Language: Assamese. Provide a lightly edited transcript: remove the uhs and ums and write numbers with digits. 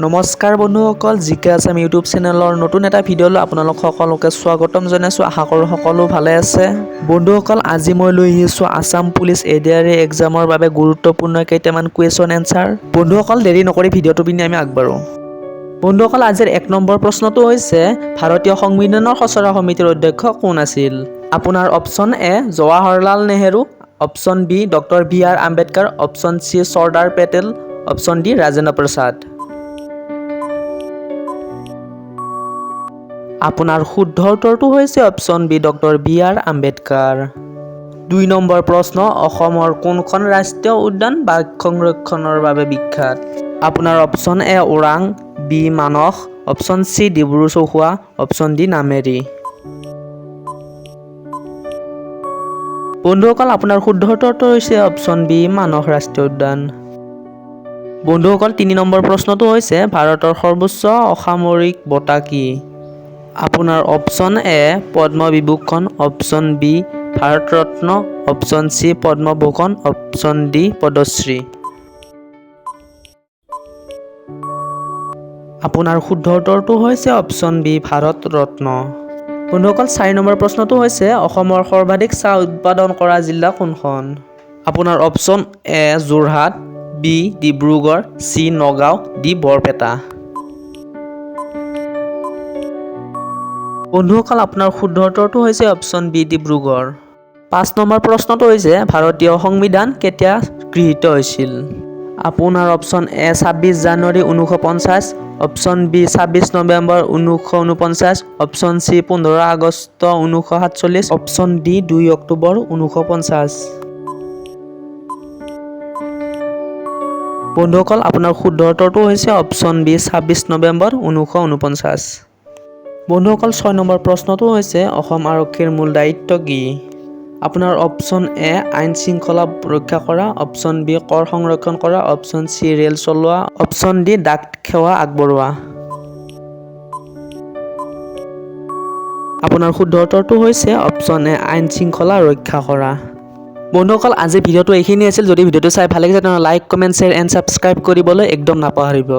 নমস্কাৰ বন্ধুসকল, জিকে আছাম ইউটিউব চেনেলৰ নতুন এটা ভিডিঅ'লৈ আপোনালোক সকলোকে স্বাগতম জনাইছোঁ। আশা কৰোঁ সকলো ভালে আছে। বন্ধুসকল, আজি মই লৈ আহিছোঁ আছাম পুলিচ এডিআৰই এক্সামৰ বাবে গুৰুত্বপূৰ্ণ কেইটামান কুৱেশ্যন এনচাৰ। বন্ধুসকল, দেৰি নকৰি ভিডিঅ'টো পিনি আমি আগবাঢ়োঁ। বন্ধুসকল, আজিৰ 1 নম্বৰ প্ৰশ্নটো হৈছে ভাৰতীয় সংবিধানৰ খচৰা সমিতিৰ অধ্যক্ষ কোন আছিল? আপোনাৰ option A Jawaharlal Nehru, option B doctor BR. Ambedkar, option C Sardar Patel, option D Rajendra Prasad. আপোনাৰ শুদ্ধ উত্তৰটো হৈছে option B doctor BR. Ambedkar. 2 number প্ৰশ্ন, অসমৰ কোনখন ৰাষ্ট্ৰীয় উদ্যান বাঘ সংৰক্ষণৰ বাবে বিখ্যাত? আপোনাৰ option A Orang, B Manas, option C Dibru-Saikhowa, option D Nameri. বন্ধুসকল, আপোনাৰ শুদ্ধ উত্তৰটো হৈছে অপশ্যন বি মানস ৰাষ্ট্ৰীয় উদ্যান। বন্ধুসকল, 3 নম্বৰ প্ৰশ্নটো হৈছে ভাৰতৰ সৰ্বোচ্চ অসামৰিক বঁটা কি? আপোনাৰ option A Padma Vibhushan, option B Bharat Ratna, option C Padma Bhushan, option D Padma Shri. আপোনাৰ শুদ্ধ উত্তৰটো হৈছে অপশ্যন বি ভাৰত ৰত্ন। বন্ধুসকল, 4 নম্বৰ প্ৰশ্নটো হৈছে অসমৰ সৰ্বাধিক চাহ উৎপাদন কৰা জিলা কোনখন? আপোনাৰ option A Jorhat, B Dibrugarh, C Nagaon, D Barpeta. বন্ধুসকল, আপোনাৰ শুদ্ধ উত্তৰটো হৈছে অপশ্যন বি ডিব্ৰুগড়। 5 নম্বৰ প্ৰশ্নটো হৈছে ভাৰতীয় সংবিধান কেতিয়া গৃহীত হৈছিল? আপোনাৰ অপশ্যন এ 26 জানুৱাৰী 1950, অপশ্যন বি 26 নৱেম্বৰ 1949, অপশ্যন চি 15 আগষ্ট 1947, অপশ্যন ডি 2 অক্টোবৰ 1950। বন্ধুসকল, আপোনাৰ শুদ্ধ উত্তৰটো হৈছে অপশ্যন বি 26 নৱেম্বৰ 1949। বন্ধুসকল, 6 নম্বৰ প্ৰশ্নটো হৈছে অসম আৰক্ষীৰ মূল দায়িত্ব কি? আপোনাৰ অপশ্যন এ আইন শৃংখলা ৰক্ষা কৰা, অপশ্যন বি কৰ সংৰক্ষণ কৰা, অপশ্যন চি ৰেল চলোৱা, অপশ্যন ডি ডাক সেৱা আগবঢ়োৱা। আপোনাৰ শুদ্ধ উত্তৰটো হৈছে অপশ্যন এ আইন শৃংখলা ৰক্ষা কৰা। বন্ধুসকল, আজি ভিডিঅ'টো এইখিনি আছিল। যদি ভিডিঅ'টো চাই ভাল লাগিছে তেনেহ'লে like, comment, share and subscribe কৰিবলৈ একদম নাপাহৰিব।